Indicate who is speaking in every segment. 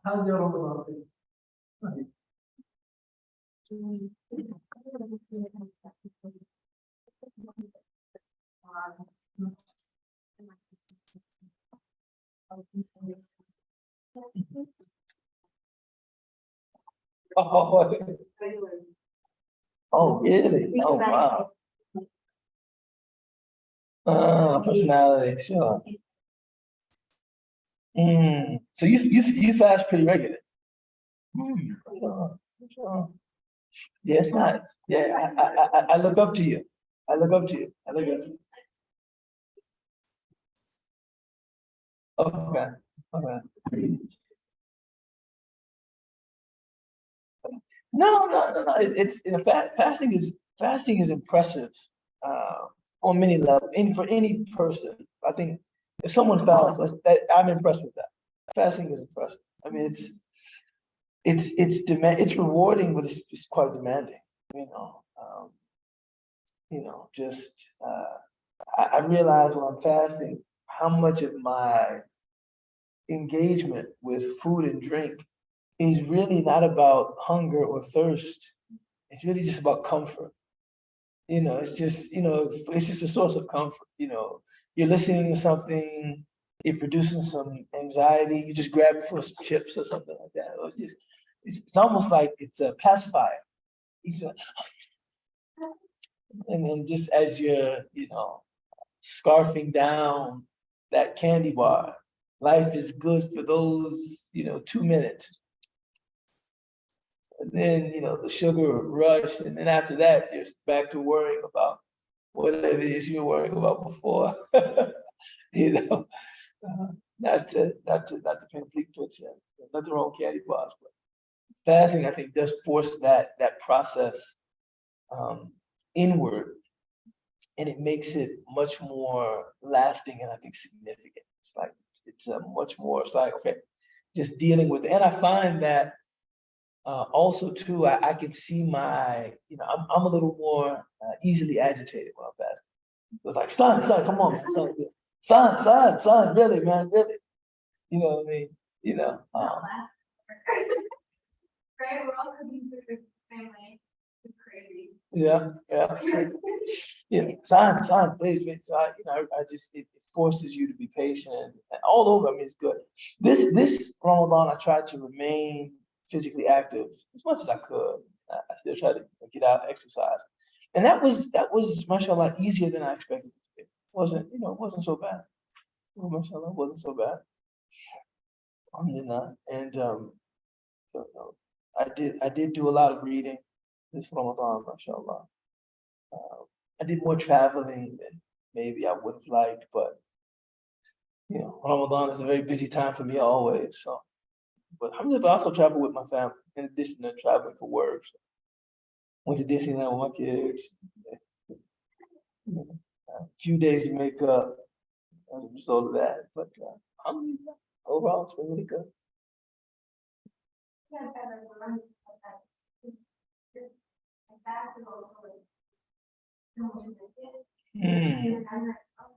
Speaker 1: How's your about it? Oh, oh, really? Oh, wow. Personality, sure. So you fast pretty regular. Sure, sure. Yeah, it's nice. Yeah, I look up to you. I look up to you. I look up to you. Okay, okay. No. It's fasting is impressive on many levels. For any person, I think if someone fasts, I'm impressed with that. Fasting is impressive. I mean, it's rewarding, but it's quite demanding. Just I realize when I'm fasting how much of my engagement with food and drink is really not about hunger or thirst. It's really just about comfort. It's just a source of comfort. You're listening to something, it produces some anxiety, you just grab it for some chips or something like that. It's almost like it's a pacifier. And then just as you're, scarfing down that candy bar, life is good for those, 2 minutes. And then, the sugar rush. And then after that, you're back to worrying about whatever it is you were worrying about before. you know, not to paint a bleak picture. Nothing wrong with candy bars, but fasting, I think, does force that process inward, and it makes it much more lasting and I think significant. It's like it's a much more. It's like okay, just dealing with it. And I find that also too, I can see I'm a little more easily agitated when I'm fasting. It's like, son, come on, man, son, really, man, really. You know what I mean? You know, um,
Speaker 2: Right, we're all cooking for the family. It's crazy.
Speaker 1: yeah. Son, please. So it forces you to be patient and all over. I mean, it's good. This Ramadan, I tried to remain physically active as much as I could. I still try to get out, exercise, and that was mashallah easier than I expected it to be. It wasn't so bad. Mashallah, it wasn't so bad. Alhamdulillah. And you know, I did do a lot of reading this Ramadan, mashallah. I did more traveling than maybe I would have liked, but Ramadan is a very busy time for me always. So, but alhamdulillah, I also travel with my family in addition to traveling for work. So, went to Disneyland with my kids. A few days to make up as a result of that. But alhamdulillah, overall, it's been really good.
Speaker 2: Yeah, better learn about that. And that's also like, no one did it. And I'm not stuck.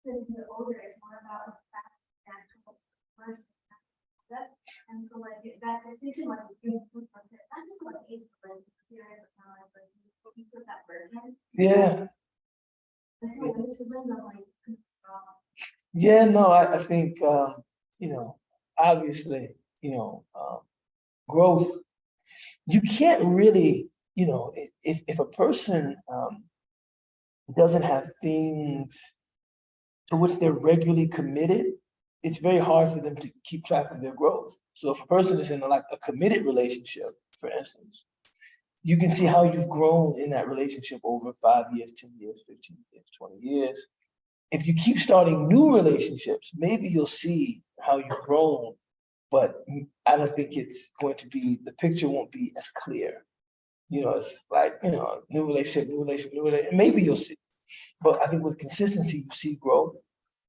Speaker 2: As you get older, it's more about like fast natural version. And so like that, especially like doing food from it, not just like age, but experience, but you put that version.
Speaker 1: Yeah.
Speaker 2: That's what this is when I'm like,
Speaker 1: Yeah, no, I think obviously, growth. You can't really, if a person doesn't have things to which they're regularly committed, it's very hard for them to keep track of their growth. So if a person is in like a committed relationship, for instance, you can see how you've grown in that relationship over 5 years, 10 years, 15 years, 20 years. If you keep starting new relationships, maybe you'll see how you've grown, but I don't think it's going to be, the picture won't be as clear. It's like, new relationship, new relationship, new relationship. Maybe you'll see, but I think with consistency, you see growth.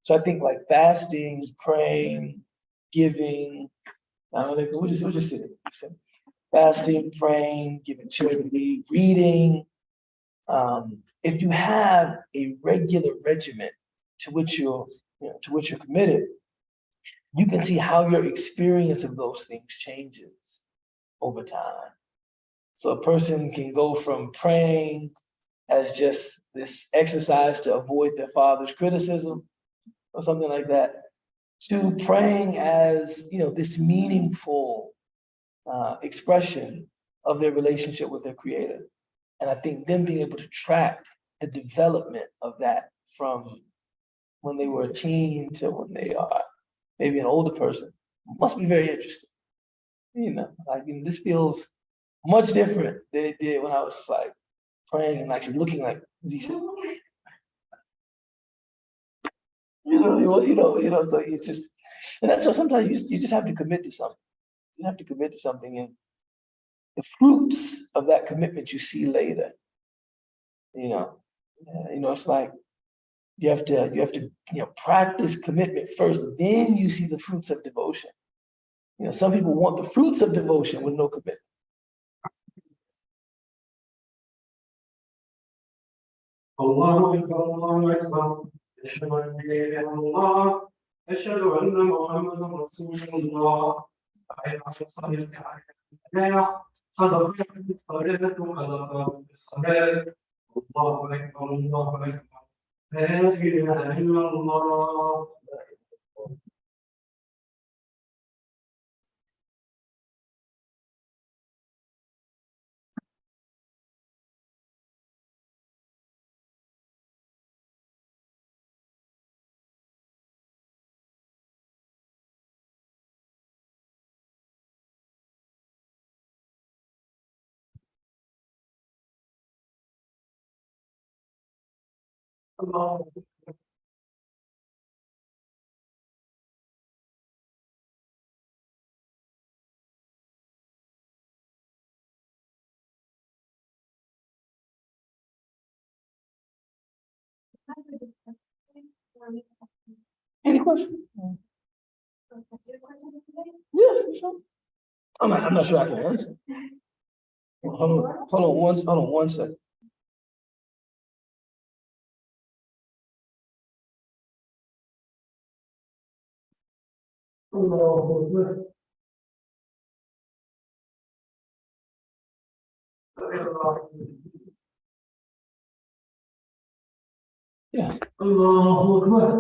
Speaker 1: So I think like fasting, praying, giving, we'll just sit it. Fasting, praying, giving charity, reading, if you have a regular regimen to which you're committed, you can see how your experience of those things changes over time. So a person can go from praying as just this exercise to avoid their father's criticism or something like that, to praying as, this meaningful expression of their relationship with their creator. And I think them being able to track the development of that from when they were a teen to when they are maybe an older person must be very interesting. This feels much different than it did when I was like praying and actually looking like Z said. So it's just, and that's what sometimes you just have to commit to something. You have to commit to something, and the fruits of that commitment you see later. It's like you have to practice commitment first, then you see the fruits of devotion. Some people want the fruits of devotion with no commitment.
Speaker 3: الله أكبر الله أكبر أشهد أن لا إله إلا الله أشهد أن محمدا رسول الله حي على الصلاة حي على الفلاح قد قامت الصلاة قد قامت الصلاة الله أكبر الله أكبر لا إله إلا الله. الله
Speaker 1: Any question? Yeah, for sure. I'm not sure I can answer. Hold on one second.
Speaker 3: أكبر.
Speaker 1: Yeah.
Speaker 3: الله أكبر.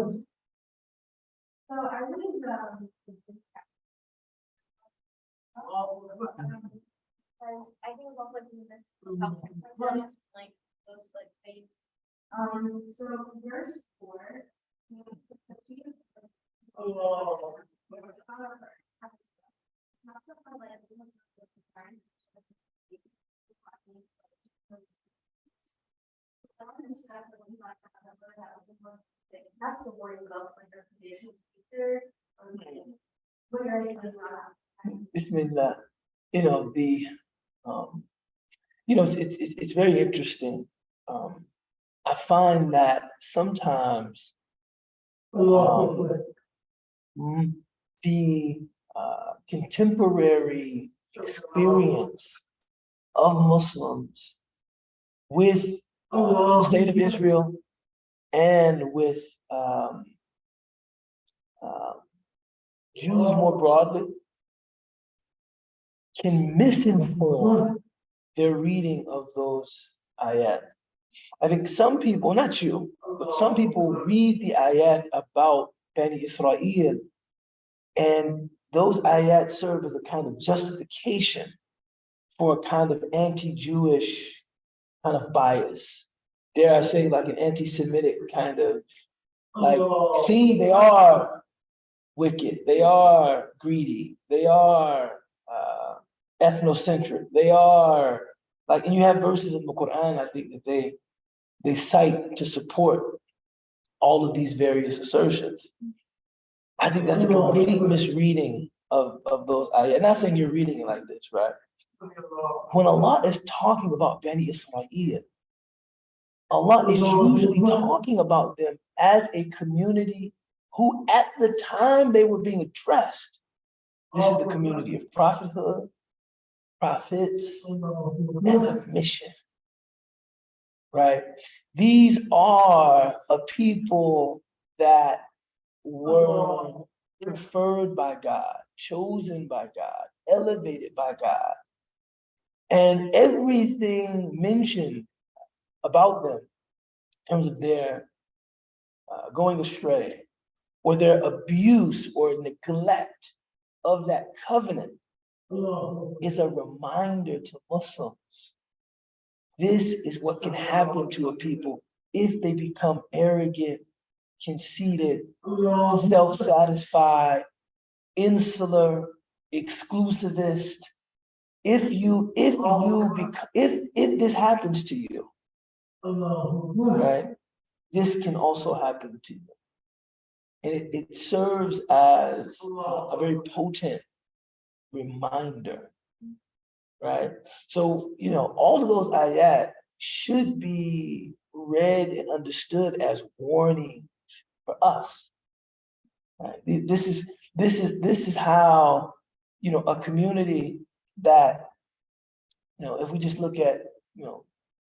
Speaker 2: So I really, I think what would be this, like, those like things. So verse 4. That's the word about like their condition teacher.
Speaker 1: Bismillah. It's very interesting. I find that sometimes the contemporary experience of Muslims with the state of Israel and with Jews more broadly can misinform their reading of those ayat. I think some people, not you, but some people read the ayat about Bani Israel, and those ayat serve as a kind of justification for a kind of anti-Jewish kind of bias. Dare I say, like an anti-Semitic kind of, like, see, they are wicked, they are greedy, they are ethnocentric, they are like, and you have verses in the Quran, I think, that they cite to support all of these various assertions. I think that's a complete misreading of those ayat. I'm not saying you're reading it like this, right? When Allah is talking about Bani Israel, Allah is usually talking about them as a community who at the time they were being addressed, this is the community of prophethood, prophets, and a mission, right? These are a people that were preferred by God, chosen by God, elevated by God. And everything mentioned about them in terms of their going astray or their abuse or neglect of that covenant is a reminder to Muslims. This is what can happen to a people if they become arrogant, conceited, self-satisfied, insular, exclusivist. If this happens to you, right, this can also happen to you. And it serves as a very potent reminder, right? So, all of those ayat should be read and understood as warnings for us. Right? This is how, a community that, if we just look at,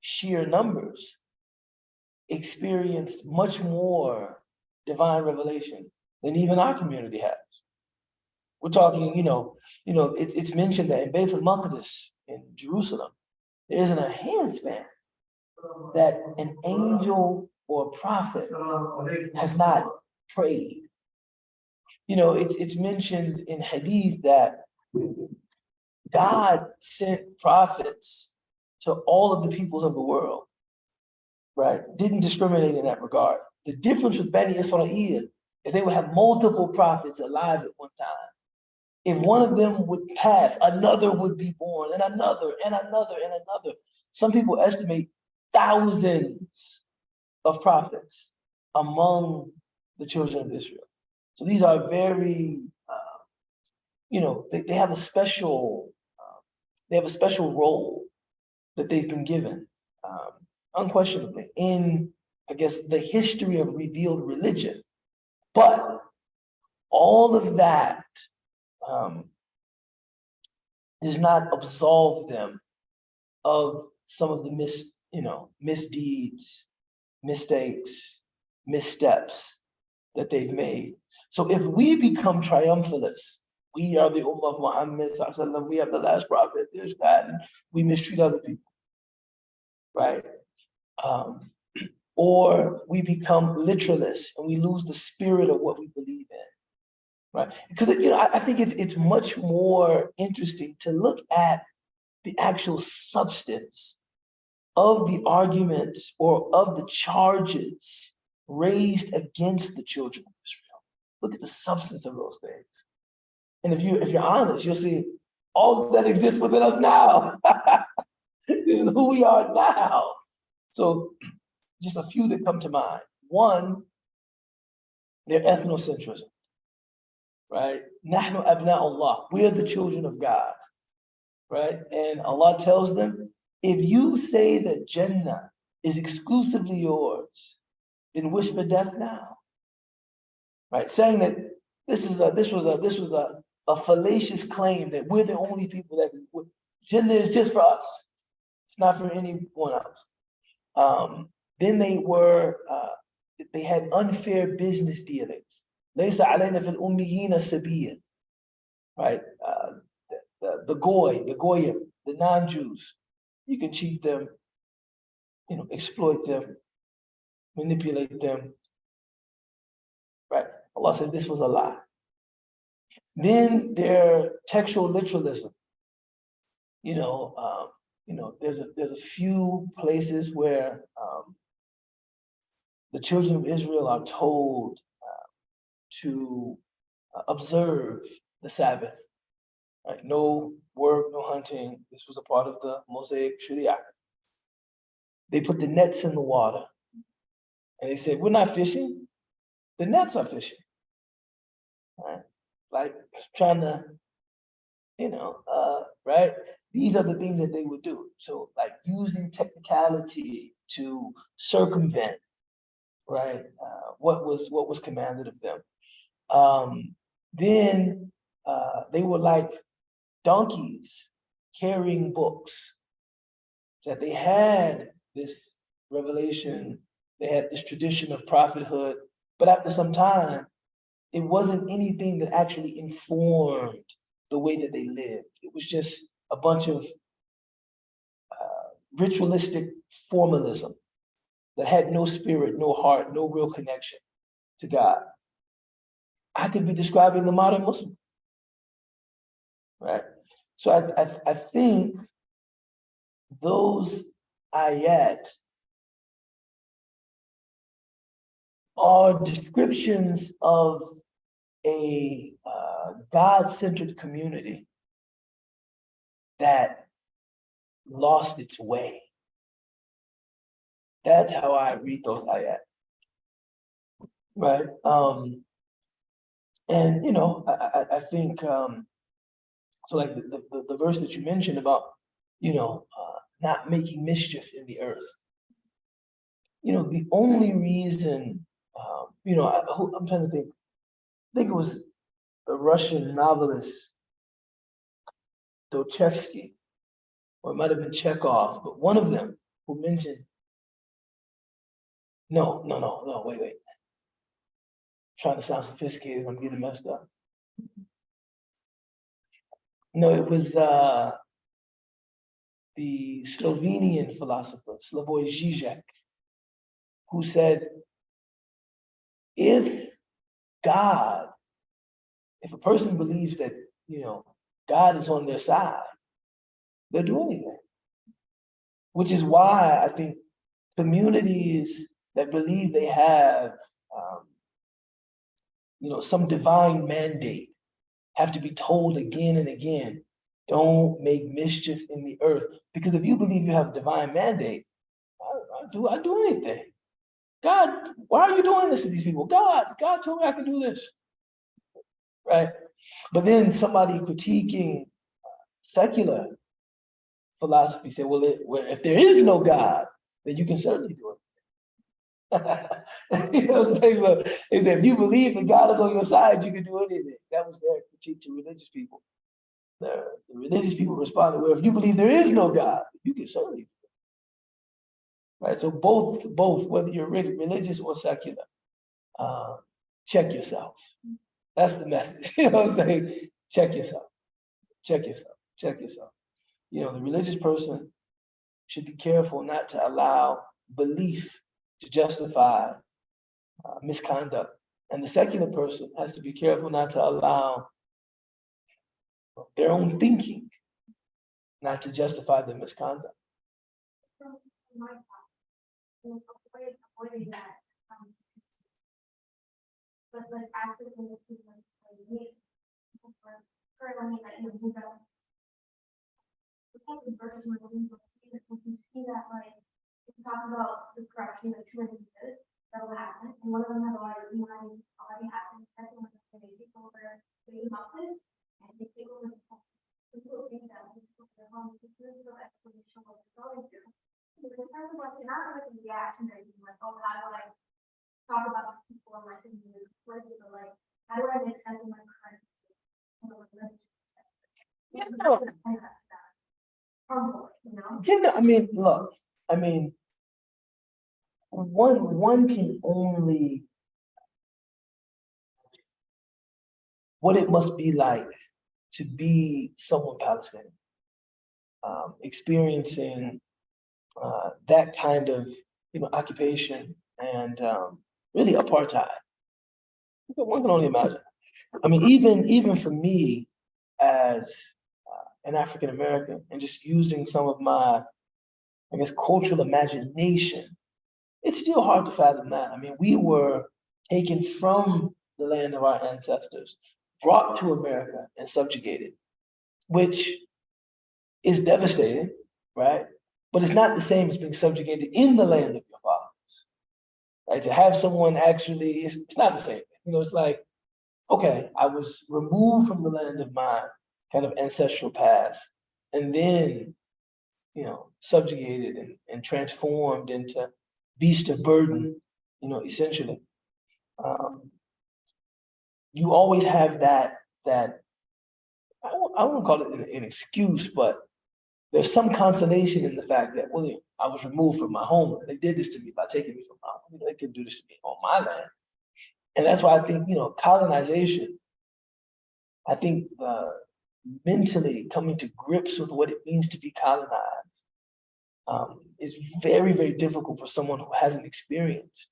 Speaker 1: sheer numbers, experienced much more divine revelation than even our community has. We're talking, it's mentioned that in Beit al-Maqdis in Jerusalem, there isn't a handspan that an angel or a prophet has not prayed. It's mentioned in Hadith that God sent prophets to all of the peoples of the world, right? Didn't discriminate in that regard. The difference with Bani Israel is they would have multiple prophets alive at one time. If one of them would pass, another would be born, and another, and another, and another. Some people estimate thousands of prophets among the children of Israel. So these are very, they have a special, role that they've been given, unquestionably, in, I guess, the history of revealed religion. But all of that does not absolve them of some of the misdeeds, mistakes, missteps that they've made. So if we become triumphalists, we are the Ummah of Muhammad, we have the last prophet, there's that, and we mistreat other people, right? Or we become literalists and we lose the spirit of what we believe in. Right, because I think it's much more interesting to look at the actual substance of the arguments or of the charges raised against the children of Israel. Look at the substance of those things, and if you're honest, you'll see all that exists within us now. This is who we are now. So, just a few that come to mind. One, their ethnocentrism. Right? Nahnu abna'ullah. We are the children of God. Right? And Allah tells them, if you say that Jannah is exclusively yours, then wish for death now. Right? Saying that this was a fallacious claim that we're the only people that Jannah is just for us. It's not for anyone else. Then they had unfair business dealings. ليس علينا في الأميين سبيل, right? The goyim, the non-Jews, you can cheat them, exploit them, manipulate them, right? Allah said this was a lie. Then their textual literalism. There's a few places where the children of Israel are told to observe the Sabbath, right? No work, no hunting. This was a part of the Mosaic Sharia. They put the nets in the water and they said, we're not fishing, the nets are fishing, right? Like trying to, right? These are the things that they would do. So like using technicality to circumvent, right? What was commanded of them. Then they were like donkeys carrying books. That they had this revelation. They had this tradition of prophethood, but after some time, it wasn't anything that actually informed the way that they lived. It was just a bunch of ritualistic formalism that had no spirit, no heart, no real connection to God. I could be describing the modern Muslim, right? So I think those ayat are descriptions of a God-centered community that lost its way. That's how I read those ayat, right? And you know, I think so. Like the verse that you mentioned about, you know, not making mischief in the earth. You know, the only reason, you know, I'm trying to think. I think it was the Russian novelist Dostoevsky, or it might have been Chekhov, but one of them who mentioned. No, wait. Trying to sound sophisticated, I'm getting messed up. No, it was the Slovenian philosopher, Slavoj Žižek, who said, if a person believes that, you know, God is on their side, they'll do anything. Which is why I think communities that believe they have, you know, some divine mandate have to be told again and again, don't make mischief in the earth. Because if you believe you have a divine mandate, I do anything. God, why are you doing this to these people? God told me I can do this, right? But then somebody critiquing secular philosophy said, well, if there is no God, then you can certainly do it. You know what I'm saying? So is that if you believe that God is on your side, you can do anything. That was their critique to religious people. The religious people responded, well, if you believe there is no God, you can certainly do it. Right? So both, whether you're religious or secular, check yourself. That's the message. You know what I'm saying? Check yourself. You know, the religious person should be careful not to allow belief to justify misconduct. And the secular person has to be careful not to allow their own thinking not to justify their misconduct.
Speaker 2: Avoiding that, but like after the currently like you move out. The verse when you see that like if you talk about the corruption of 2 instances that will happen, and one of them has already happened. The second one is they take over the office and they take over the home. People think that when people go home, there's no explanation of what they're going through. So in terms of like you're not like reaction or anything like, oh, how do I talk about these people and like in the political, but like how do I make sense of my current situation?
Speaker 1: Yeah, no.
Speaker 2: Harmful, you know?
Speaker 1: Yeah, I mean, look, I mean, one can only what it must be like to be someone Palestinian, experiencing that kind of, you know, occupation and really apartheid. One can only imagine. I mean, even for me as an African American, and just using some of my, I guess, cultural imagination, it's still hard to fathom that. I mean, we were taken from the land of our ancestors, brought to America and subjugated, which is devastating, right? But it's not the same as being subjugated in the land of your fathers, right? To have someone actually, it's not the same. You know, it's like, okay, I was removed from the land of my kind of ancestral past, and then, you know, subjugated and transformed into beast of burden, you know, essentially. You always have that I won't call it an excuse, but there's some consolation in the fact that, well, I was removed from my home. They did this to me by taking me from my home. They couldn't do this to me on my land. And that's why I think, colonization, I think mentally coming to grips with what it means to be colonized is very, very difficult for someone who hasn't experienced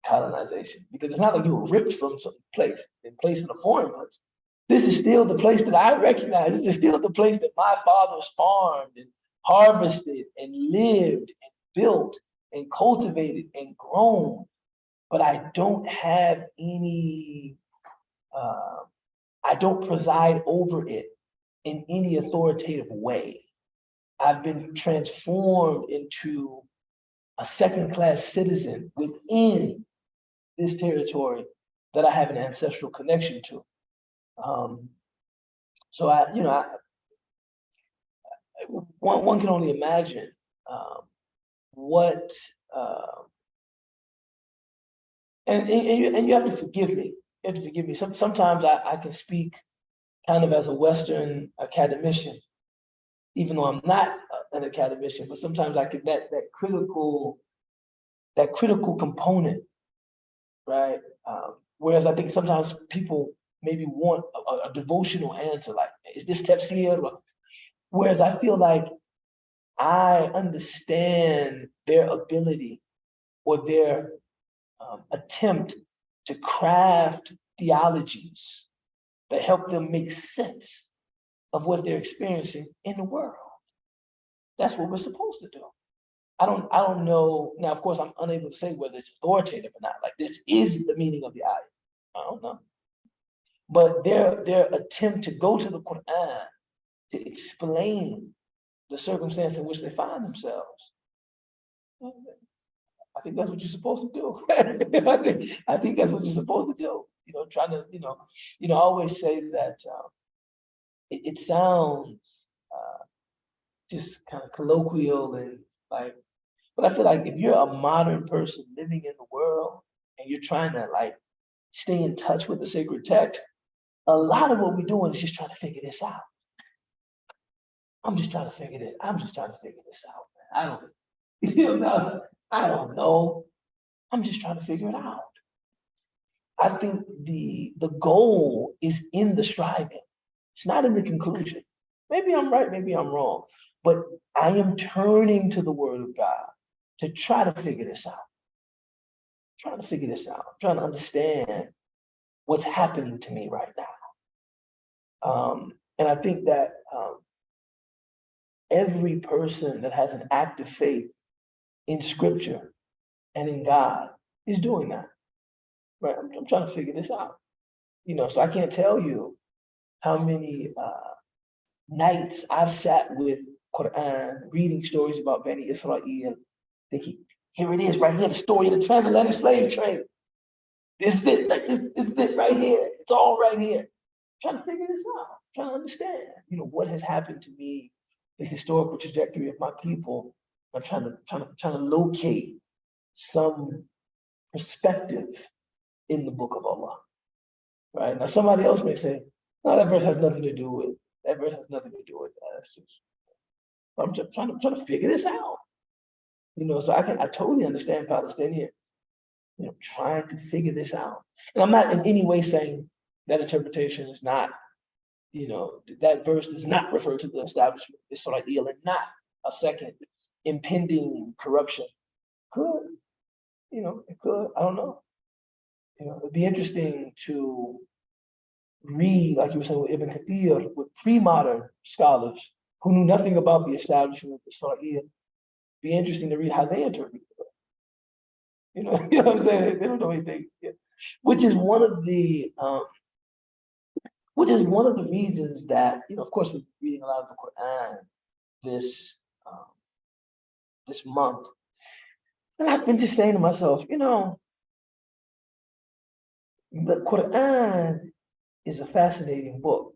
Speaker 1: colonization, because it's not like you were ripped from some place and placed in a foreign place. This is still the place that I recognize. This is still the place that my fathers farmed and harvested and lived and built and cultivated and grown. But I don't have any, I don't preside over it in any authoritative way. I've been transformed into a second-class citizen within this territory that I have an ancestral connection to. So one can only imagine what, and you have to forgive me. You have to forgive me. Sometimes I can speak kind of as a Western academician, even though I'm not an academician, but sometimes I get that critical component, right? Whereas I think sometimes people maybe want a devotional answer, like, is this tafsir? Whereas I feel like I understand their ability or their attempt to craft theologies that help them make sense of what they're experiencing in the world. That's what we're supposed to do. I don't know. Now, of course, I'm unable to say whether it's authoritative or not. Like, this is the meaning of the ayah. I don't know. But their attempt to go to the Quran to explain the circumstance in which they find themselves, I think that's what you're supposed to do. I think that's what you're supposed to do. Trying to, I always say that it sounds just kind of colloquial and like, but I feel like if you're a modern person living in the world and you're trying to like stay in touch with the sacred text, a lot of what we're doing is just trying to figure this out. I'm just trying to figure this out, man. I don't know. I'm just trying to figure it out. I think the goal is in the striving. It's not in the conclusion. Maybe I'm right, maybe I'm wrong, but I am turning to the word of God to try to figure this out. Trying to understand what's happening to me right now. And I think that every person that has an active faith in scripture and in God is doing that. Right? I'm trying to figure this out. So I can't tell you how many nights I've sat with Quran, reading stories about Bani Israel, thinking, here it is right here, the story of the transatlantic slave trade. This is it, this is it right here. It's all right here. I'm trying to figure this out, trying to understand, what has happened to me, the historical trajectory of my people. I'm trying to locate some perspective in the book of Allah. Right? Now somebody else may say, no, that verse has nothing to do with that. That's just, I'm just trying to figure this out. So I totally understand Palestinians, trying to figure this out. And I'm not in any way saying that interpretation is not, that verse does not refer to the establishment of Israel and not a second impending corruption. Could, it could, I don't know. It'd be interesting to read, like you were saying with Ibn Kathir, with pre-modern scholars who knew nothing about the establishment of Israel. Be interesting to read how they interpret it. You know what I'm saying? They don't know anything. Yeah. Which is one of the reasons that, of course, we're reading a lot of the Quran this month. And I've been just saying to myself, the Quran is a fascinating book.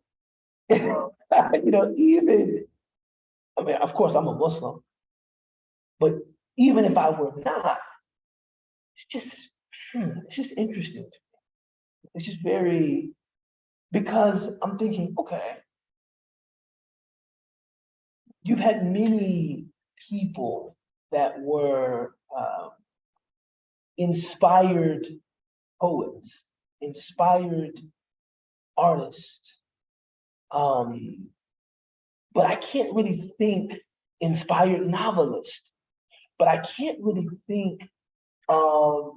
Speaker 1: Even, of course, I'm a Muslim, but even if I were not, it's just interesting to me. It's just because I'm thinking, okay, you've had many people that were inspired poets, inspired artists. But I can't really think inspired novelist, but I can't really think of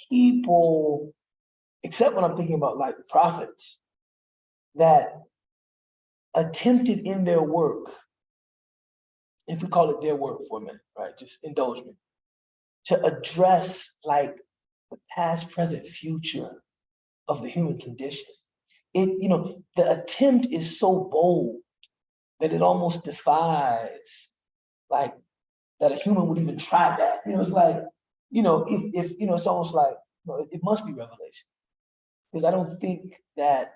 Speaker 1: people, except when I'm thinking about like prophets, that attempted in their work, if we call it their work for a minute, right? Just indulge me, to address like the past, present, future of the human condition. The attempt is so bold that it almost defies like that a human would even try that. It's like, if it's almost like, it must be revelation. Because I don't think that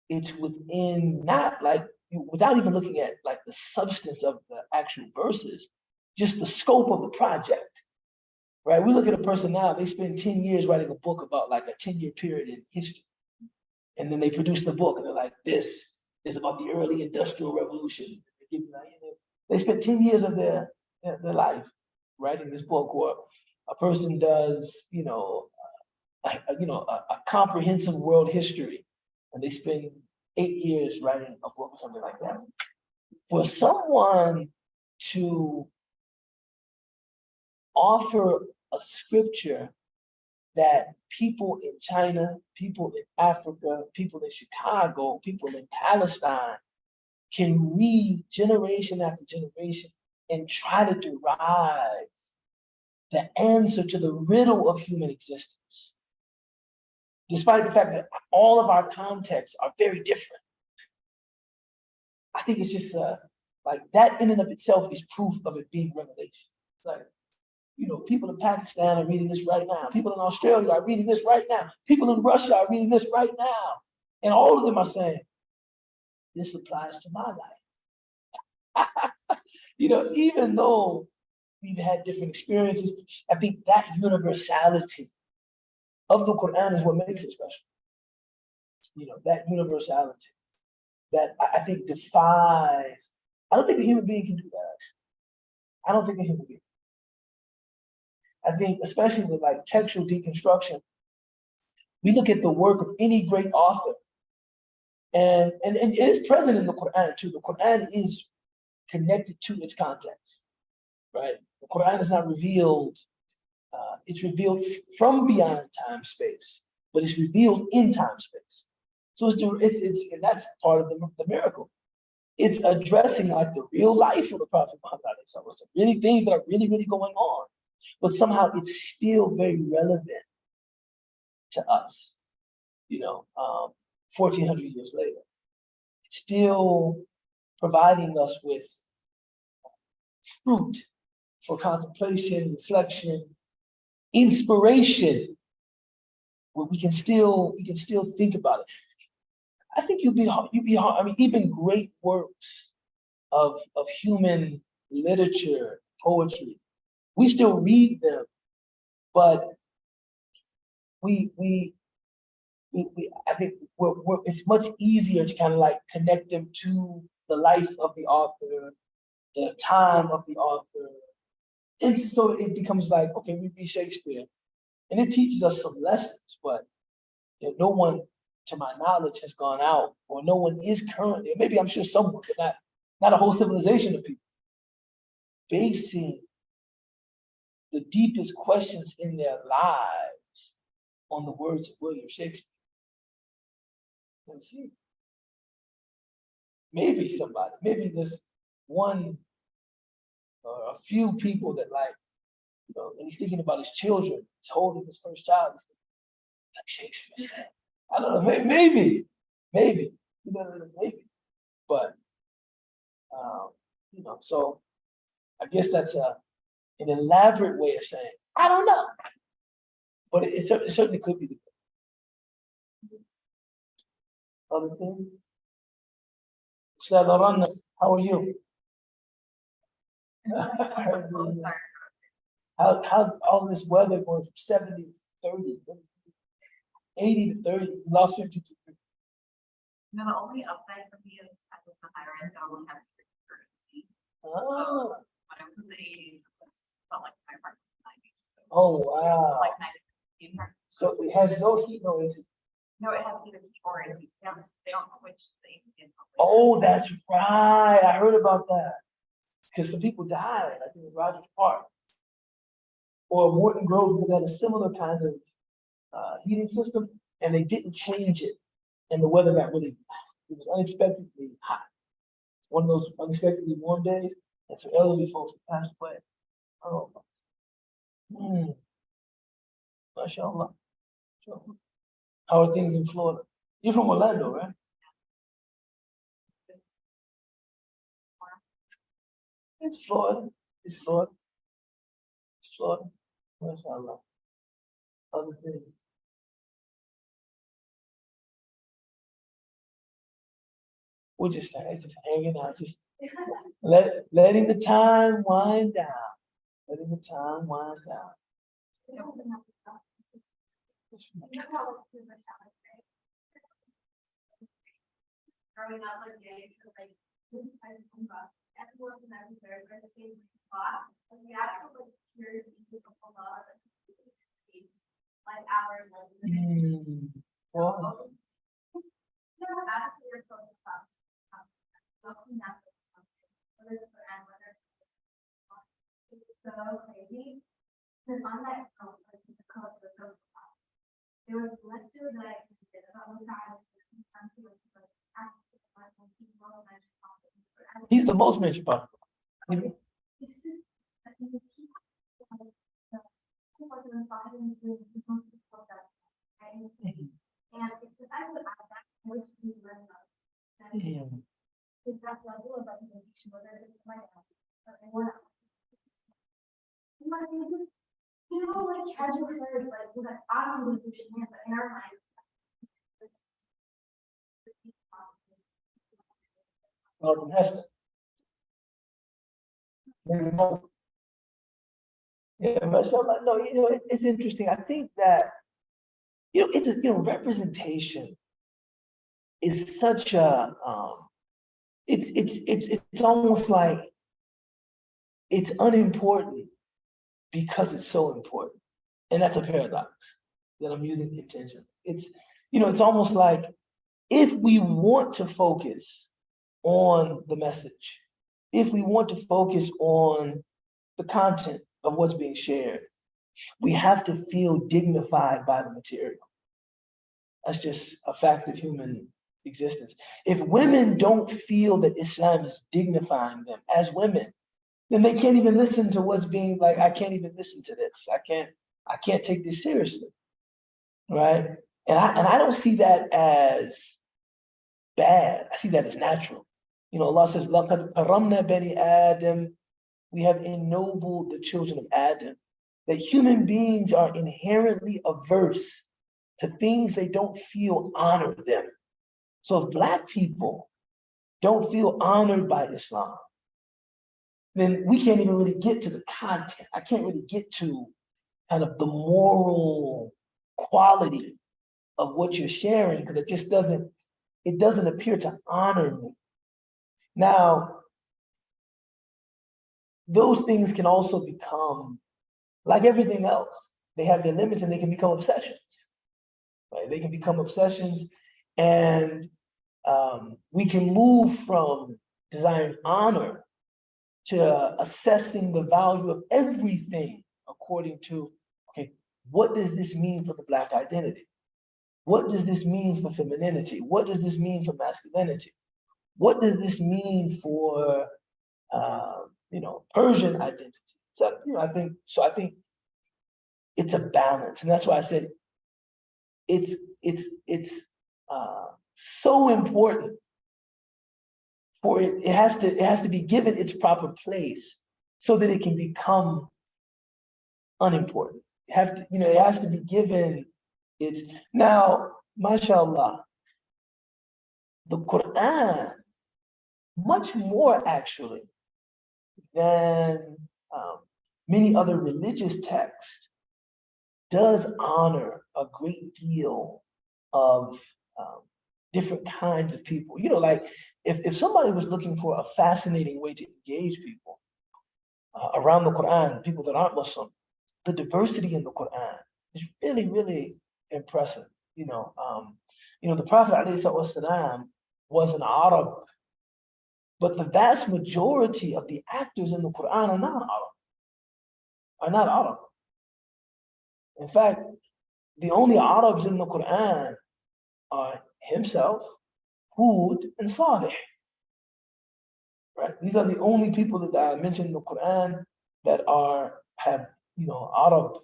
Speaker 1: it's within, not like, without even looking at like the substance of the actual verses, just the scope of the project, right? We look at a person now, they spend 10 years writing a book about like a 10-year period in history. And then they produce the book and they're like, this is about the early industrial revolution. They spent 10 years of their life writing this book, or a person does, a comprehensive world history, and they spend 8 years writing a book or something like that. For someone to offer a scripture that people in China, people in Africa, people in Chicago, people in Palestine can read generation after generation and try to derive the answer to the riddle of human existence, despite the fact that all of our contexts are very different. I think it's just like that in and of itself is proof of it being revelation. It's like, people in Pakistan are reading this right now. People in Australia are reading this right now. People in Russia are reading this right now. And all of them are saying, this applies to my life. Even though we've had different experiences, I think that universality of the Quran is what makes it special. That universality that I think defies, I don't think a human being can do that, actually. I don't think a human being. I think, especially with like textual deconstruction, we look at the work of any great author, and it is present in the Quran too. The Quran is connected to its context, right? The Quran is not revealed, it's revealed from beyond time space, but it's revealed in time space. So and that's part of the miracle. It's addressing like the real life of the Prophet Muhammad, really things that are really, really going on. But somehow it's still very relevant to us, 1,400 years later. It's still providing us with fruit for contemplation, reflection, inspiration, where we can still think about it. I think you'd be hard. I mean, even great works of human literature, poetry, we still read them, but I think it's much easier to kind of like connect them to the life of the author, the time of the author. And so it becomes like, okay, we read Shakespeare and it teaches us some lessons, but no one, to my knowledge, has gone out, or no one is currently, maybe I'm sure someone, but not a whole civilization of people, basing the deepest questions in their lives on the words of William Shakespeare. Let's see. Maybe somebody, maybe there's one or a few people that like, and he's thinking about his children, he's holding his first child, he's thinking, like Shakespeare said. I don't know, maybe, maybe. But, so I guess that's an elaborate way of saying, I don't know. But it certainly could be the case. Other thing? How are you? How's all this weather going from 70 to 30, 80 to 30, you lost 50 degrees?
Speaker 4: No, the only upside for me is at with the higher end that only has strict currency.
Speaker 1: Oh,
Speaker 4: When I was in the 80s, it was felt like my apartment was in the 90s. So
Speaker 1: oh,
Speaker 4: it was
Speaker 1: wow.
Speaker 4: like nice.
Speaker 1: So it has no heat, no AC.
Speaker 4: No, it has either heat or AC. They don't switch the AC in.
Speaker 1: Oh, that's right. I heard about that. Because some people died, I think in Rogers Park. Or Morton Grove, they had a similar kind of heating system, and they didn't change it. And the weather got really, it was unexpectedly hot. One of those unexpectedly warm days, and some elderly folks passed away. Oh. Mashallah. How are things in Florida? You're from Orlando, right? It's Florida. It's Florida. It's Florida. Mashallah. Other things. We're just hanging out, just letting the time wind down. Letting the time wind down.
Speaker 2: You know how we were selling, right? Growing up, like, everyone from everywhere, we're the same spot. And the actual, like, purity of a lot of states, like our, like.
Speaker 1: Well,
Speaker 2: You know, that's what you're talking about. Looking at this, whether it's for and whether it's so crazy. Because on that, like, the color was so fun. There was lecture that I did about what's happening. I'm seeing like,
Speaker 1: he's the most mentioned part.
Speaker 2: it's just, I think the key. What the environment is doing, it's not just about that, right? And it's the fact that that which we learn about. And it's that level of representation, whether it's my or anyone else. You know, you know, like casual clarity, like, was like obviously we should have, but in our mind.
Speaker 1: Oh, yes. Yeah, mashallah. No, it's interesting. I think that, it's representation is such a, it's almost like it's unimportant because it's so important. And that's a paradox that I'm using intentionally. It's almost like if we want to focus on the message, if we want to focus on the content of what's being shared, we have to feel dignified by the material. That's just a fact of human existence. If women don't feel that Islam is dignifying them as women, then they can't even listen to what's being like, I can't even listen to this. I can't take this seriously. Right? And I don't see that as bad. I see that as natural. Allah says, لَقَدْ كَرَّمْنَا بَنِي آدَمَ. We have ennobled the children of Adam. That human beings are inherently averse to things they don't feel honor them. So if Black people don't feel honored by Islam, then we can't even really get to the content. I can't really get to kind of the moral quality of what you're sharing because it doesn't appear to honor me. Now, those things can also become, like everything else, they have their limits and they can become obsessions. Right? They can become obsessions, and we can move from desiring honor to assessing the value of everything according to, okay, what does this mean for the Black identity? What does this mean for femininity? What does this mean for masculinity? What does this mean for, Persian identity? So, I think it's a balance. And that's why I said it's so important for it has to be given its proper place so that it can become unimportant. It has to be given its, now, mashallah, the Quran, much more actually than many other religious texts, does honor a great deal of different kinds of people. Like if somebody was looking for a fascinating way to engage people around the Quran, people that aren't Muslim, the diversity in the Quran is really, really impressive. The Prophet ﷺ was an Arab, but the vast majority of the actors in the Quran are not Arab. In fact, the only Arabs in the Quran are himself, Hud, and Salih. Right? These are the only people that are mentioned in the Quran that have Arab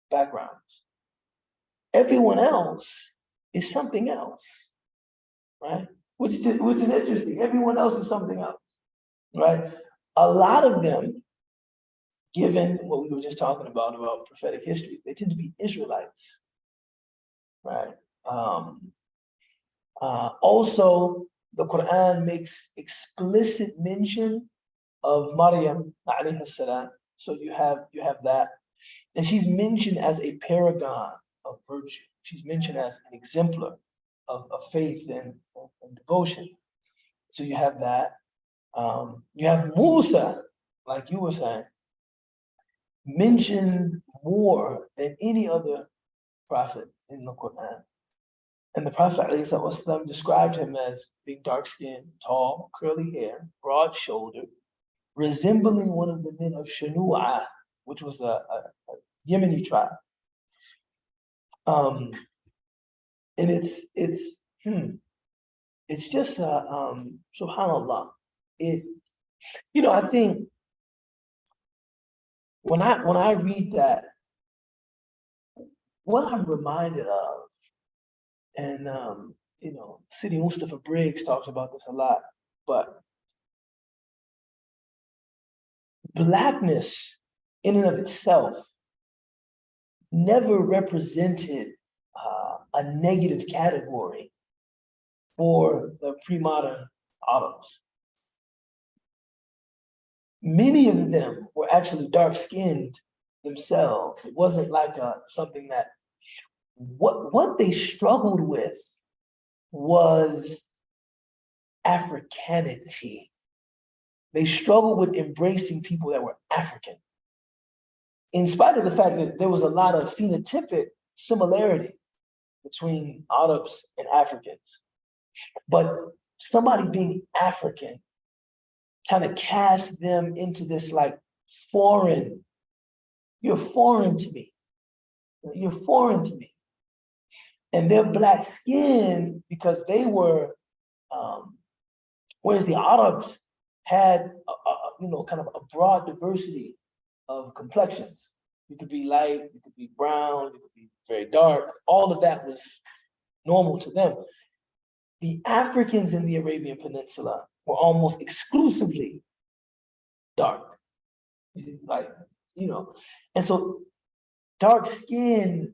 Speaker 1: backgrounds. Everyone else is something else, right? Which is interesting. Everyone else is something else, right? A lot of them, given what we were just talking about prophetic history, they tend to be Israelites, right? Also, the Quran makes explicit mention of Maryam alayhi salam. So you have that. And she's mentioned as a paragon of virtue. She's mentioned as an exemplar of faith and devotion. So you have that. You have Musa, like you were saying, mentioned more than any other prophet in the Quran. And the Prophet ﷺ described him as being dark-skinned, tall, curly hair, broad-shouldered, resembling one of the men of Shanu'a, which was a Yemeni tribe. And it's just subhanallah. I think when I read that, what I'm reminded of, and Sidi Mustafa Briggs talks about this a lot, but Blackness in and of itself never represented a negative category for the pre-modern Arabs. Many of them were actually dark-skinned themselves. It wasn't like something that what they struggled with was Africanity. They struggled with embracing people that were African. In spite of the fact that there was a lot of phenotypic similarity between Arabs and Africans. But somebody being African kind of cast them into this like foreign, you're foreign to me. You're foreign to me. And their black skin, because they were, whereas the Arabs had, kind of a broad diversity of complexions. You could be light, you could be brown, you could be very dark. All of that was normal to them. The Africans in the Arabian Peninsula were almost exclusively dark. And so dark skin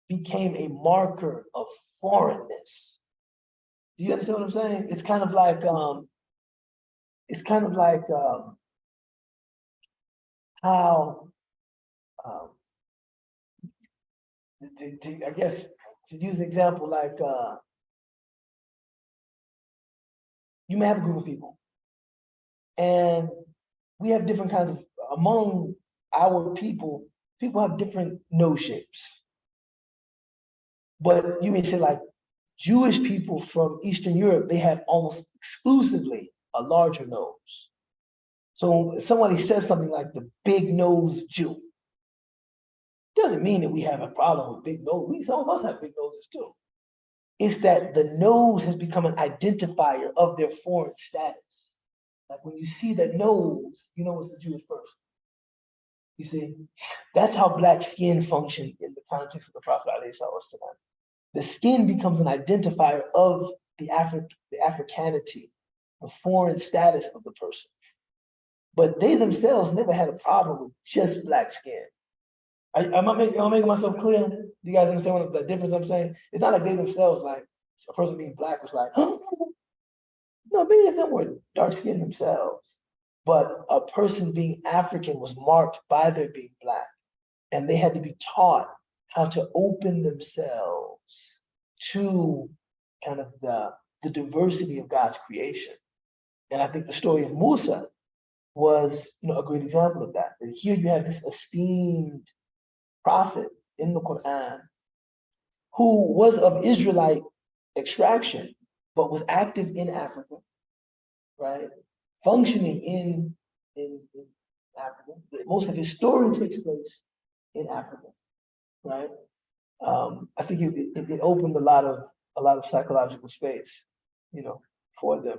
Speaker 1: became a marker of foreignness. Do you understand what I'm saying? It's kind of like how I guess to use an example, like you may have a group of people, and we have different kinds of, among our people have different nose shapes. But you may say like Jewish people from Eastern Europe, they have almost exclusively a larger nose. So if somebody says something like the big nose Jew, doesn't mean that we have a problem with big nose. Some of us have big noses too. It's that the nose has become an identifier of their foreign status. Like when you see that nose, you know it's a Jewish person. You see, that's how black skin functioned in the context of the Prophet ﷺ. The skin becomes an identifier of the Africanity, the foreign status of the person. But they themselves never had a problem with just black skin. Am I making myself clear? Do you guys understand what the difference I'm saying? It's not like they themselves, like a person being black was like, oh. No, many of them were dark skinned themselves. But a person being African was marked by their being black. And they had to be taught how to open themselves to kind of the diversity of God's creation. And I think the story of Musa was, a great example of that. And here you have this esteemed prophet in the Quran who was of Israelite extraction, but was active in Africa, right? Functioning in Africa. Most of his story takes place in Africa, right? I think it opened a lot of psychological space, for them.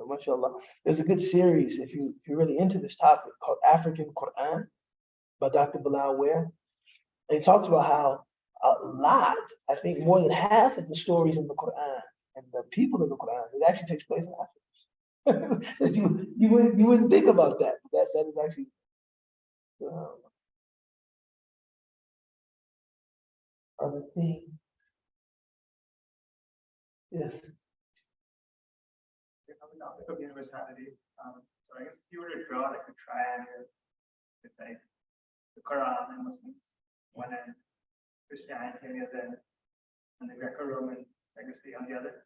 Speaker 1: Mashallah. There's a good series if you're really into this topic called African Quran by Dr. Bilal Ware. And he talks about how a lot, I think more than half of the stories in the Quran and the people in the Quran, it actually takes place in Africa. That you wouldn't think about that. That is actually other thing. Yes.
Speaker 5: On the topic of universality, so I guess if you were to draw like a triangle with like the Quran and Muslims one end, Christianity on the other end, and the Greco-Roman legacy on the other.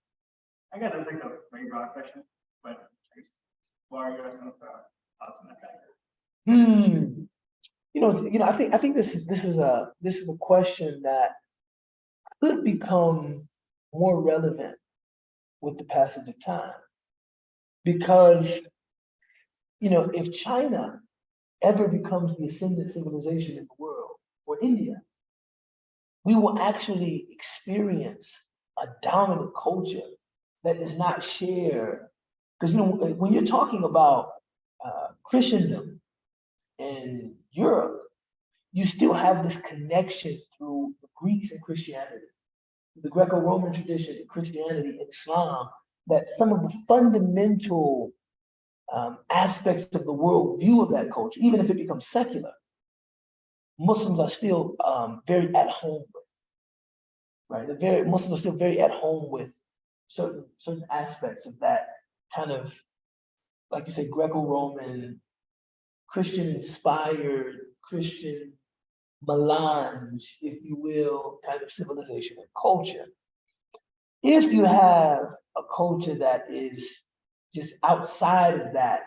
Speaker 5: I guess that's like a very broad question, but I guess what are your some of the thoughts on that?
Speaker 1: I think this is a question that could become more relevant with the passage of time. Because, if China ever becomes the ascendant civilization in the world, or India, we will actually experience a dominant culture that does not share. Because, when you're talking about Christendom in Europe, you still have this connection through the Greeks and Christianity, the Greco-Roman tradition, Christianity, and Islam, that some of the fundamental aspects of the world view of that culture, even if it becomes secular, Muslims are still very at home with, right? Muslims are still very at home with certain aspects of that kind of, like you say, Greco-Roman, Christian-inspired, Christian melange, if you will, kind of civilization and culture. If you have a culture that is just outside of that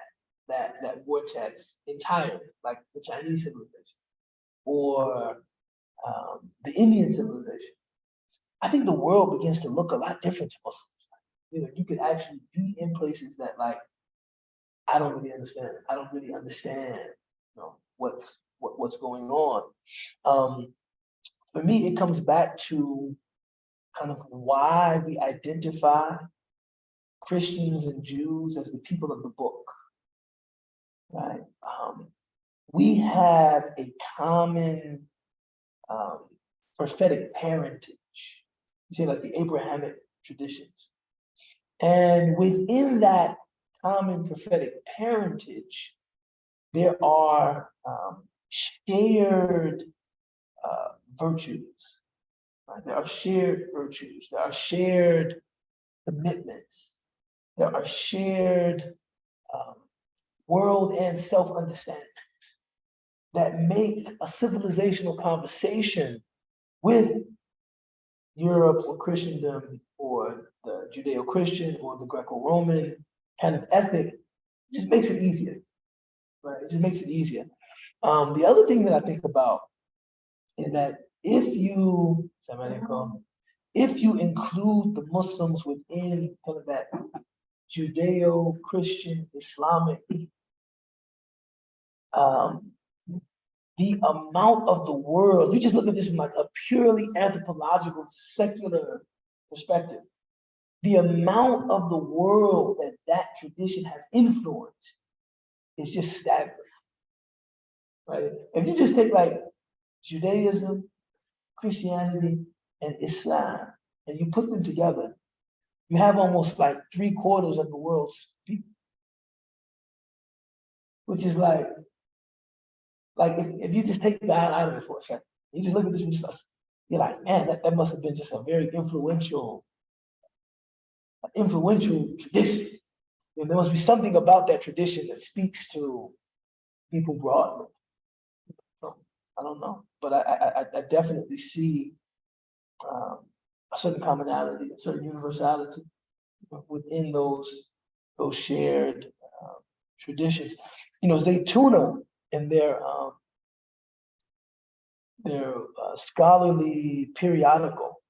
Speaker 1: vortex entirely, like the Chinese civilization or the Indian civilization, I think the world begins to look a lot different to Muslims. You could actually be in places that, like, I don't really understand, what's going on. For me, it comes back to kind of why we identify Christians and Jews as the people of the book, right? We have a common prophetic parentage, you say, like the Abrahamic traditions. And within that common prophetic parentage, there are shared virtues. Right? There are shared virtues. There are shared commitments. There are shared world and self-understanding that make a civilizational conversation with Europe or Christendom or the Judeo-Christian or the Greco-Roman kind of ethic, just makes it easier, right? It just makes it easier. The other thing that I think about is that if you include the Muslims within kind of that Judeo-Christian Islamic, the amount of the world, you just look at this from like a purely anthropological, secular perspective, the amount of the world that tradition has influenced is just staggering, right? If you just take like Judaism, Christianity, and Islam, and you put them together, you have almost like 3/4 of the world's people, which is like if you just take God out of it for a second, you just look at this and you're like, man, that must have been just a very influential tradition. And there must be something about that tradition that speaks to people broadly. I don't know, but I definitely see a certain commonality, a certain universality within those shared traditions. You know, Zaytuna in their scholarly periodical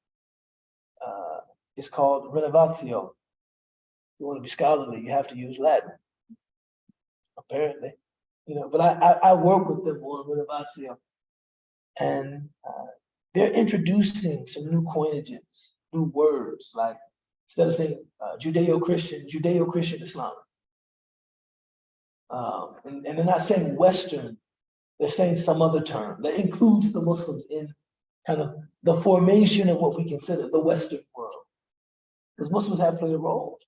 Speaker 1: is called Renovatio. You want to be scholarly, you have to use Latin, apparently. You know, but I work with them on Renovatio, and they're introducing some new coinages, new words, like instead of saying Judeo-Christian Islam. And they're not saying Western, they're saying some other term that includes the Muslims in kind of the formation of what we consider the Western world. Because Muslims have played a role,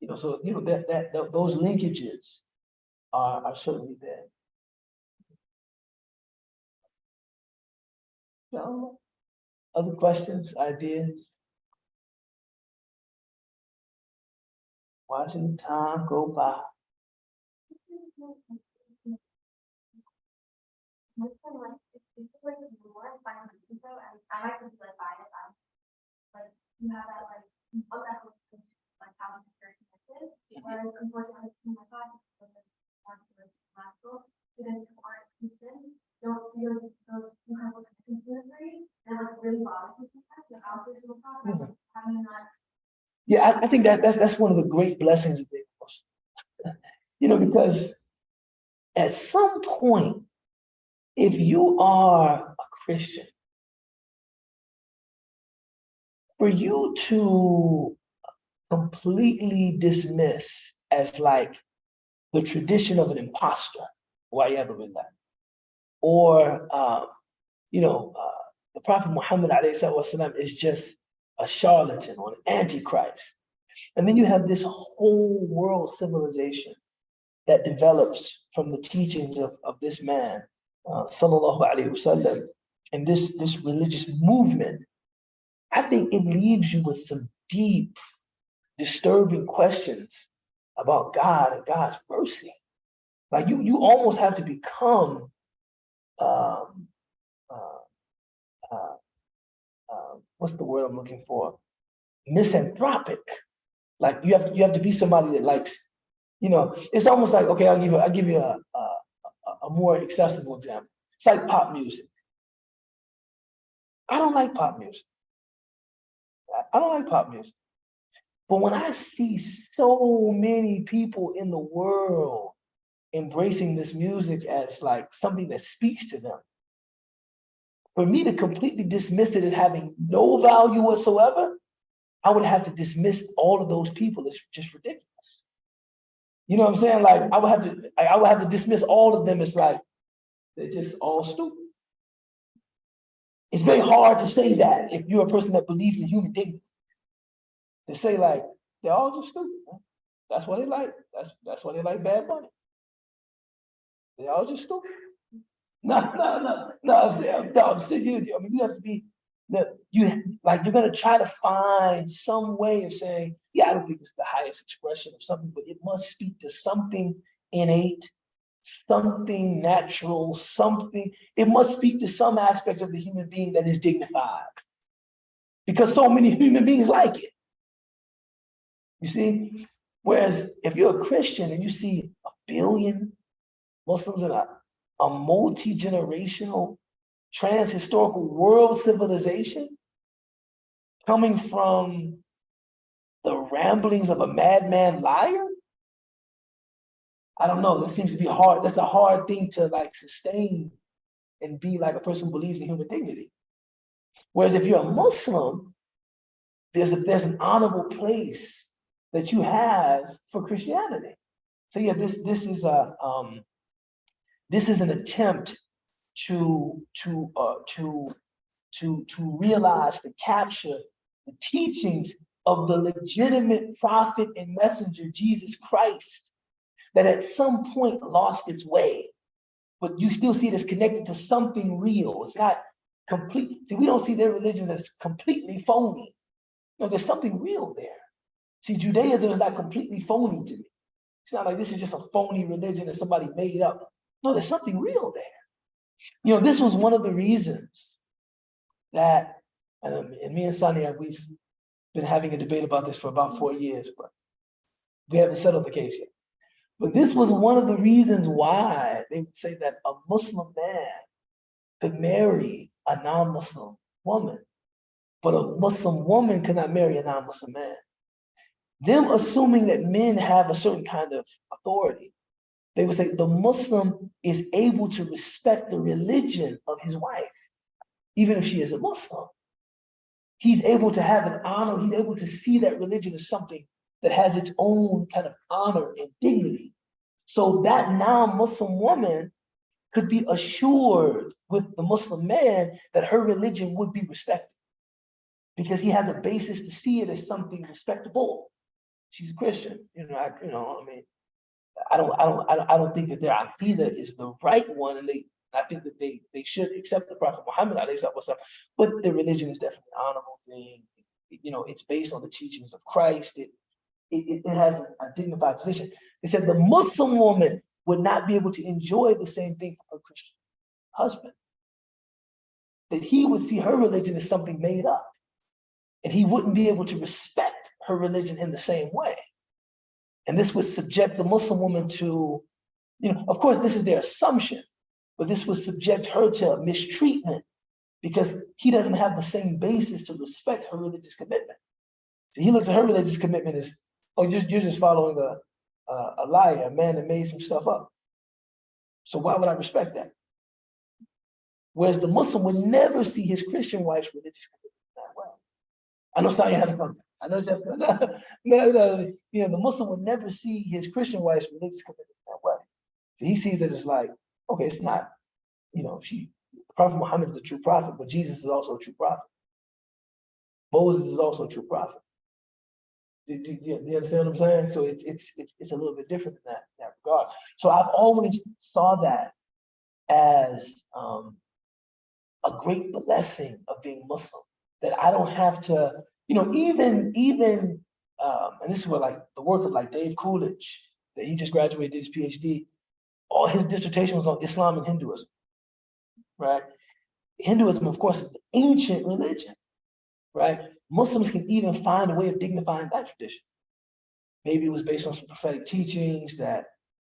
Speaker 1: you know, so you know that those linkages are certainly there. No? Other questions, ideas? Watching time go by.
Speaker 2: I like to live by it. Like you have that like what that looks like how it's very connected. Whereas unfortunately some of my thoughts want to classical students who aren't Christian don't see those incredible connections and like really bother me sometimes. So how this will talk about having that.
Speaker 1: Yeah, I think that's one of the great blessings of being Muslim. You know, because at some point, if you are a Christian, for you to completely dismiss as like the tradition of an imposter, or you know, the Prophet Muhammad ﷺ is just a charlatan or an antichrist. And then you have this whole world civilization that develops from the teachings of this man, sallallahu alaihi wasallam, and this religious movement. I think it leaves you with some deep, disturbing questions about God and God's mercy. Like you almost have to become what's the word I'm looking for? Misanthropic. Like you have to be somebody that likes, you know, it's almost like, okay, I'll give you a more accessible example. It's like pop music. I don't like pop music. I don't like pop music. But when I see so many people in the world embracing this music as like something that speaks to them, for me to completely dismiss it as having no value whatsoever, I would have to dismiss all of those people as just ridiculous. You know what I'm saying? Like I would have to dismiss all of them as like they're just all stupid. It's very hard to say that if you're a person that believes in human dignity. To say like they're all just stupid. Man. That's what they like. That's why they like Bad Bunny. They're all just stupid. No. I'm saying I mean, you have to be you're gonna try to find some way of saying, yeah, I don't think it's the highest expression of something, but it must speak to something innate, something natural, something. It must speak to some aspect of the human being that is dignified, because so many human beings like it. You see, whereas if you're a Christian and you see 1 billion Muslims in a multi-generational trans-historical world civilization coming from the ramblings of a madman liar, I don't know, that seems to be hard. That's a hard thing to like sustain and be like a person who believes in human dignity. Whereas if you're a Muslim, there's an honorable place that you have for Christianity. So yeah, this is an attempt to realize, to capture the teachings of the legitimate prophet and messenger, Jesus Christ, that at some point lost its way, but you still see it as connected to something real. It's not complete. See, we don't see their religion as completely phony. No, there's something real there. See, Judaism is not completely phony to me. It's not like this is just a phony religion that somebody made up. No, there's something real there. You know, this was one of the reasons that, and me and Sani, we've been having a debate about this for about 4 years, but we haven't settled the case yet. But this was one of the reasons why they would say that a Muslim man could marry a non-Muslim woman, but a Muslim woman could not marry a non-Muslim man. Them assuming that men have a certain kind of authority, they would say the Muslim is able to respect the religion of his wife, even if she is a Muslim. He's able to have an honor, he's able to see that religion as something that has its own kind of honor and dignity. So that non-Muslim woman could be assured with the Muslim man that her religion would be respected because he has a basis to see it as something respectable. She's a Christian, I mean, I don't think that their aqidah is the right one, and I think that they should accept the Prophet Muhammad, but their religion is definitely an honorable thing. It's based on the teachings of Christ. It has a dignified position. They said the Muslim woman would not be able to enjoy the same thing from her Christian husband. That he would see her religion as something made up, and he wouldn't be able to respect her religion in the same way. And this would subject the Muslim woman to, of course, this is their assumption, but this would subject her to mistreatment because he doesn't have the same basis to respect her religious commitment. So he looks at her religious commitment as, oh, you're just following a liar, a man that made some stuff up. So why would I respect that? Whereas the Muslim would never see his Christian wife's religious commitment that way. I know Sanya has a comment. I know she has no, the Muslim would never see his Christian wife's religious commitment that way. So he sees it as like, okay, it's not, Prophet Muhammad is a true prophet, but Jesus is also a true prophet. Moses is also a true prophet. Do you understand what I'm saying? So it's a little bit different in that regard. So I've always saw that as a great blessing of being Muslim, that I don't have to, even, and this is where like the work of like Dave Coolidge, that he just graduated, did his PhD, all his dissertation was on Islam and Hinduism, right? Hinduism, of course, is the ancient religion, right? Muslims can even find a way of dignifying that tradition. Maybe it was based on some prophetic teachings, that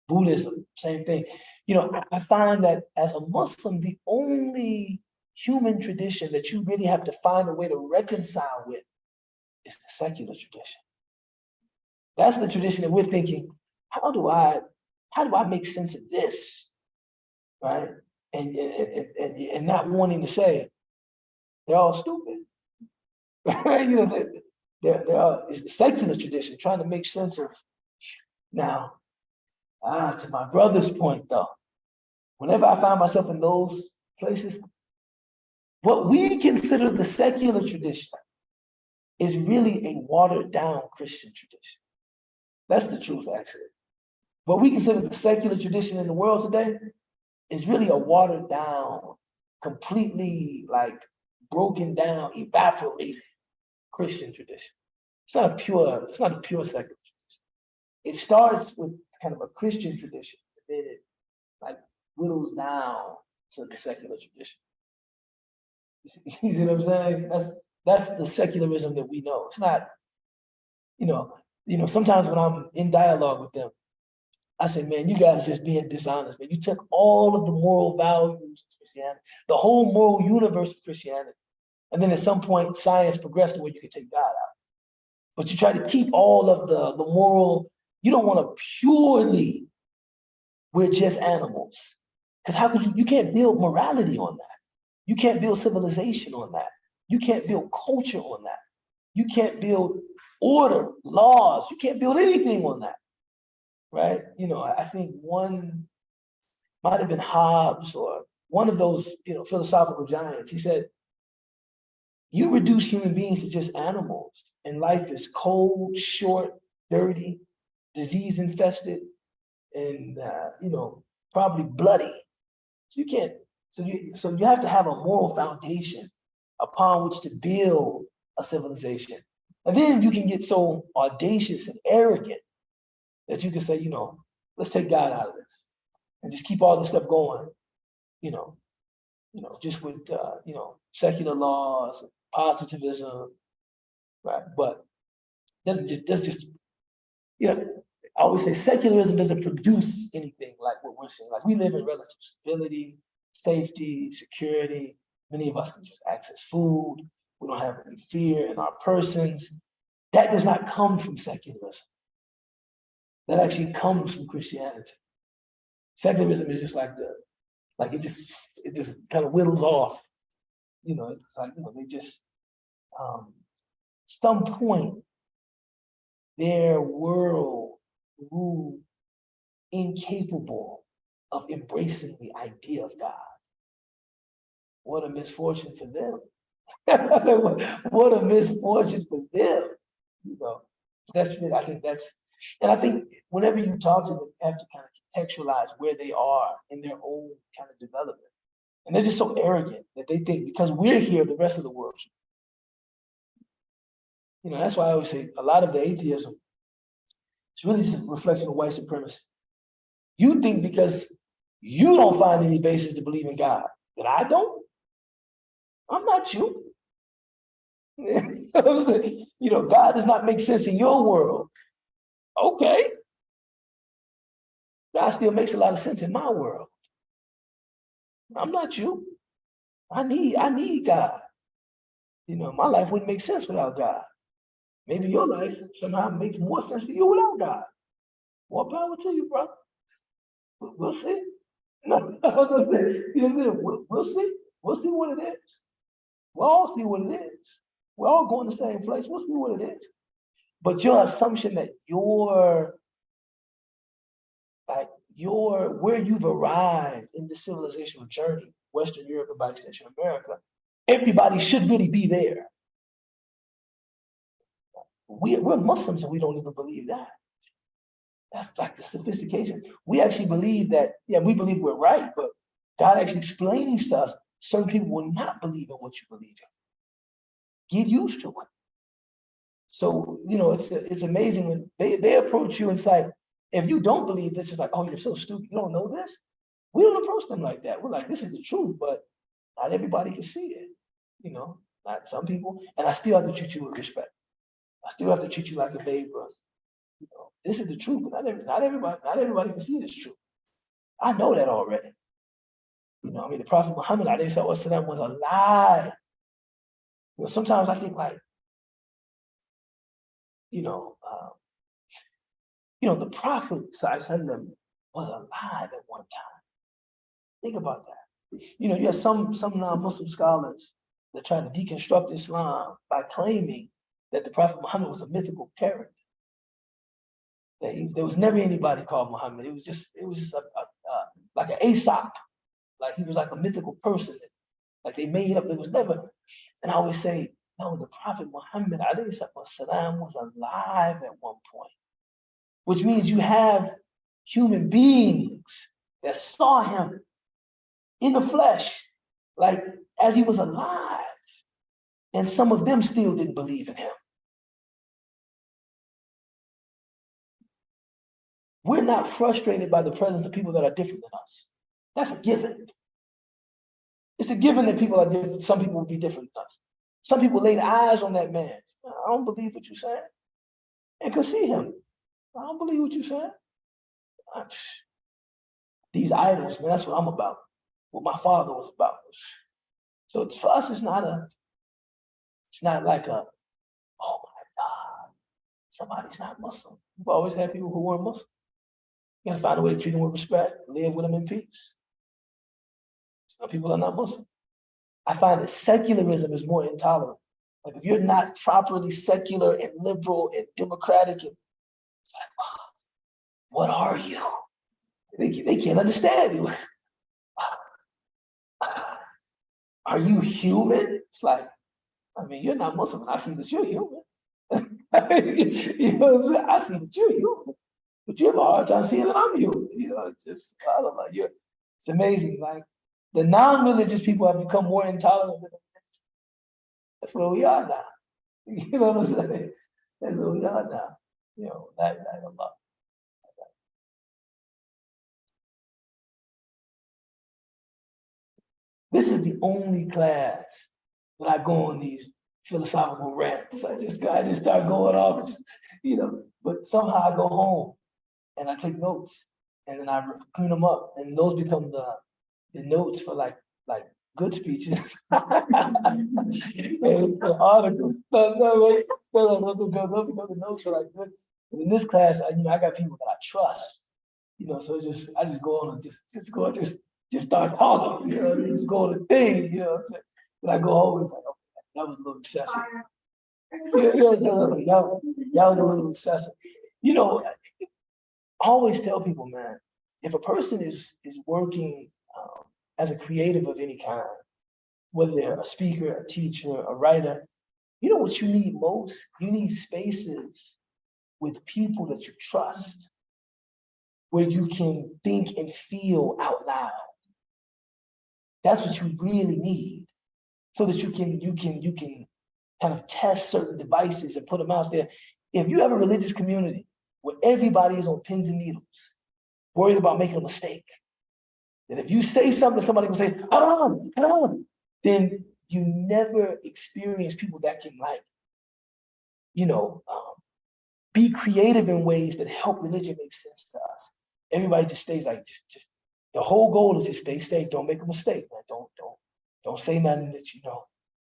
Speaker 1: Buddhism, same thing. I find that as a Muslim, the only human tradition that you really have to find a way to reconcile with is the secular tradition. That's the tradition that we're thinking, how do I make sense of this, right? And not wanting to say, they're all stupid. Right? It's the secular tradition trying to make sense of. Now, to my brother's point though, whenever I find myself in those places, what we consider the secular tradition is really a watered down Christian tradition. That's the truth, actually. What we consider the secular tradition in the world today is really a watered down, completely like broken down, evaporated Christian tradition. It's not a pure secular tradition. It starts with kind of a Christian tradition, and then it like whittles down to the secular tradition. You see what I'm saying? That's the secularism that we know. It's not, sometimes when I'm in dialogue with them, I say, man, you guys just being dishonest, man. You took all of the moral values of Christianity, the whole moral universe of Christianity, and then at some point science progressed to where you can take God out. But you try to keep all of the moral, you don't want to purely, we're just animals. Because how could you can't build morality on that. You can't build civilization on that. You can't build culture on that. You can't build order, laws. You can't build anything on that, right? I think one might have been Hobbes or one of those, philosophical giants. He said, you reduce human beings to just animals, and life is cold, short, dirty, disease infested, and probably bloody. So you can't. So you have to have a moral foundation upon which to build a civilization, and then you can get so audacious and arrogant that you can say, let's take God out of this and just keep all this stuff going. Just with secular laws, and positivism, right? But that's just I always say secularism doesn't produce anything like what we're seeing. Like we live in relative stability, safety, security. Many of us can just access food. We don't have any fear in our persons. That does not come from secularism. That actually comes from Christianity. Secularism is just like it just kind of whittles off. You know, it's like, you know, they just, some point, their world grew incapable of embracing the idea of God. What a misfortune for them. What a misfortune for them. You know, I think that's, and I think whenever you talk to them, you have to kind of contextualize where they are in their own kind of development. And they're just so arrogant that they think because we're here, the rest of the world should. You know, that's why I always say a lot of the atheism, it's really just a reflection of white supremacy. You think because you don't find any basis to believe in God, that I don't? I'm not you. You know, God does not make sense in your world. Okay. God still makes a lot of sense in my world. I'm not you. I need God. You know, my life wouldn't make sense without God. Maybe your life somehow makes more sense to you without God. More power to you, brother. We'll see. No, I was gonna say, you know, we'll see. We'll see what it is. We'll all see what it is. We're all going the same place. We'll see what it is. But your assumption that where you've arrived in the civilizational journey, Western Europe and by extension America, everybody should really be there. We're Muslims and we don't even believe that. That's like the sophistication. We actually believe that, yeah, we believe we're right, but God actually explains to us, certain people will not believe in what you believe in. Get used to it. So, you know, it's amazing when they approach you and say, if you don't believe this, it's like, oh, you're so stupid, you don't know this. We don't approach them like that. We're like, this is the truth, but not everybody can see it. You know, not some people, and I still have to treat you with respect. I still have to treat you like a babe, brother. You know, this is the truth, but not everybody can see this truth. I know that already. You know, I mean, the Prophet Muhammad was alive. You know, sometimes I think like, the Prophet was alive at one time. Think about that. You know, you have some non-Muslim scholars that try to deconstruct Islam by claiming that the Prophet Muhammad was a mythical character. There was never anybody called Muhammad. It was just like an Aesop, like he was like a mythical person. Like they made up. There was never. And I always say, no, the Prophet Muhammad والسلام, was alive at one point, which means you have human beings that saw him in the flesh, like as he was alive, and some of them still didn't believe in him. We're not frustrated by the presence of people that are different than us. That's a given. It's a given that people are different. Some people will be different than us. Some people laid eyes on that man. I don't believe what you're saying. And could see him. I don't believe what you're saying. These idols, man, that's what I'm about. What my father was about. So for us, it's not like oh my God, somebody's not Muslim. We've always had people who weren't Muslim. You gotta find a way to treat them with respect, live with them in peace. Some people are not Muslim. I find that secularism is more intolerant. Like if you're not properly secular and liberal and democratic, and it's like, oh, what are you? They can't understand you. Are you human? It's like, I mean, you're not Muslim. I see that you're human. You know what I'm saying? I see that you're human, but you have a hard time seeing that I'm human. You know, it's just, I don't know, it's amazing. Like the non-religious people have become more intolerant than that's where we are now. You know what I'm saying? That's where we are now. You know, that a lot. This is the only class that I go on these philosophical rants. I just start going off, you know, but somehow I go home and I take notes, and then I clean them up, and those become the notes for like good speeches. and articles. No, those become the notes for like good. And in this class, I got people that I trust, so I just go on and just start talking, just go on the thing, what I'm saying? But I go always like, okay, that was a little excessive. That was a little excessive. I always tell people, man, if a person is working as a creative of any kind, whether they're a speaker, a teacher, a writer, you know what you need most? You need spaces with people that you trust, where you can think and feel out loud. That's what you really need, so that you can kind of test certain devices and put them out there. If you have a religious community where everybody is on pins and needles, worried about making a mistake, then if you say something, somebody will say, hold on, then you never experience people that can be creative in ways that help religion make sense to us. Everybody just stays like, just the whole goal is to stay safe. Don't make a mistake, man. Don't say nothing that,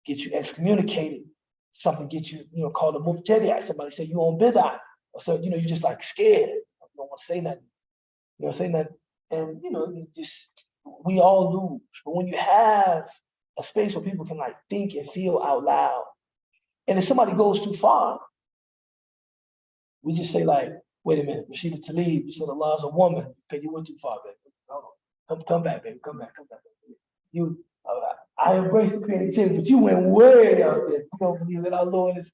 Speaker 1: get you excommunicated. Something get you, called a mubtadi'. Somebody say you on bid'ah. Or so, you're just like scared. You don't want to say nothing. You don't say nothing. And, we all lose. But when you have a space where people can think and feel out loud, and if somebody goes too far, we just say wait a minute, Rashida Tlaib, you said Allah is a woman. Okay, you went too far, baby. Come back, baby. Come back. I embrace the creativity, but you went way out there. You don't believe that our Lord is